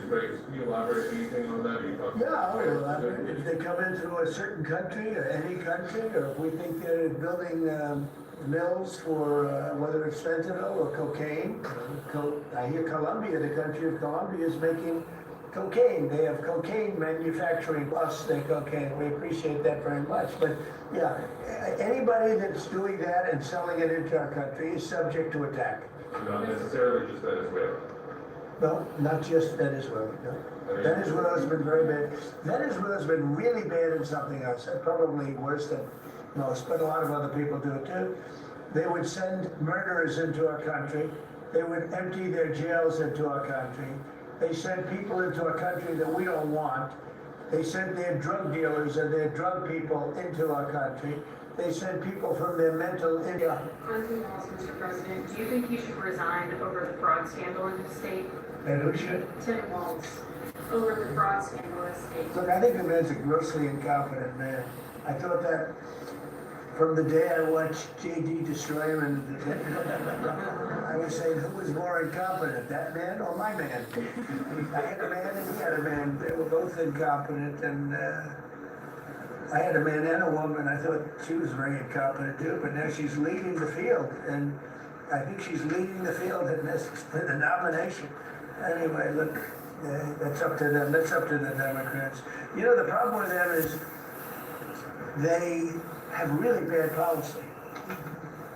space. Can you elaborate anything on that? Yeah, I'll elaborate. If they come into a certain country or any country, or if we think they're building mills for whether it's fentanyl or cocaine. I hear Colombia, the country of Colombia, is making cocaine. They have cocaine manufacturing plus their cocaine. We appreciate that very much. But yeah, anybody that's doing that and selling it into our country is subject to attack. Not necessarily just Venezuela. No, not just Venezuela. No. Venezuela's been very bad. Venezuela's been really bad in something else, probably worse than most, but a lot of other people do it too. They would send murderers into our country. They would empty their jails into our country. They send people into a country that we don't want. They send their drug dealers and their drug people into our country. They send people from their mental India. On to Walz, Mr. President. Do you think he should resign over the fraud scandal in his state? And who should? Tim Walz, over the fraud scandal in his state. Look, I think the man's a grossly incompetent man. I thought that from the day I watched JD destroy him, and I was saying, who was more incompetent, that man or my man? I had a man and he had a man. They were both incompetent, and I had a man and a woman. I thought she was very incompetent too, but now she's leading the field, and I think she's leading the field in the nomination. Anyway, look, that's up to them. That's up to the Democrats. You know, the problem with them is they have really bad policy.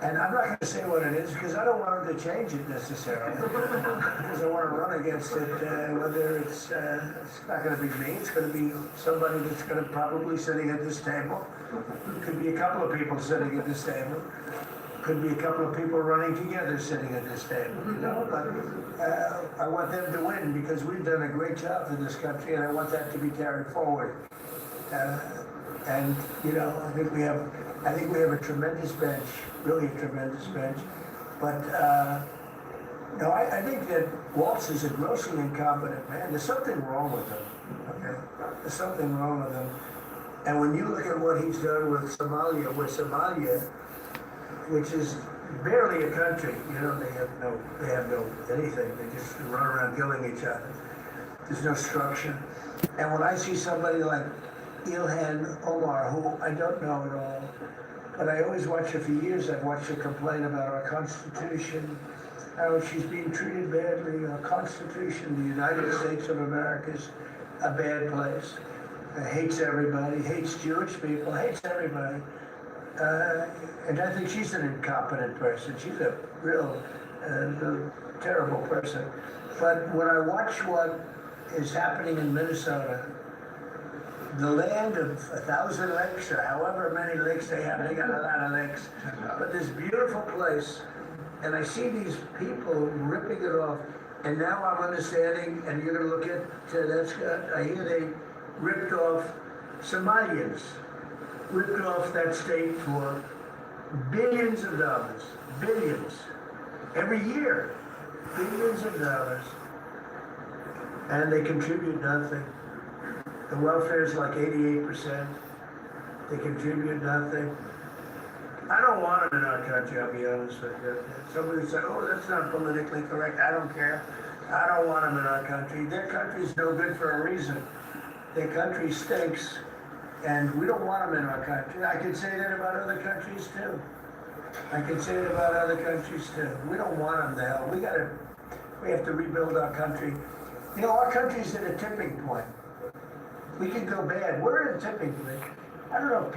And I'm not going to say what it is because I don't want them to change it necessarily. Because I want to run against it, whether it's not going to be me, it's going to be somebody that's going to probably sitting at this table. Could be a couple of people sitting at this table. Could be a couple of people running together sitting at this table, you know, but I want them to win because we've done a great job for this country and I want that to be carried forward. And, you know, I think we have a tremendous bench, really a tremendous bench. But, no, I think that Walz is a grossly incompetent man. There's something wrong with him, okay? There's something wrong with him. And when you look at what he's done with Somalia, which is barely a country, you know, they have no anything. They just run around killing each other. There's no structure. And when I see somebody like Ilhan Omar, who I don't know at all, but I always watch her for years. I've watched her complain about our Constitution, how she's being treated badly. Our Constitution, the United States of America, is a bad place. Hates everybody, hates Jewish people, hates everybody. And I think she's an incompetent person. She's a real terrible person. But when I watch what is happening in Minnesota, the land of 1,000 lakes, or however many lakes they have, they got a lot of lakes, but this beautiful place, and I see these people ripping it off, and now I'm understanding, and you're going to look at, I hear they ripped off Somalians, ripped off that state for billions of dollars, billions, every year, billions of dollars, and they contribute nothing. The welfare is like 88%. They contribute nothing. I don't want them in our country, I'll be honest with you. Somebody said, oh, that's not politically correct. I don't care. I don't want them in our country. Their country's no good for a reason. Their country stinks, and we don't want them in our country. I can say that about other countries too. I can say it about other countries too. We don't want them the hell. We have to rebuild our country. You know, our country's at a tipping point. We can go bad. We're at a tipping point. I don't know if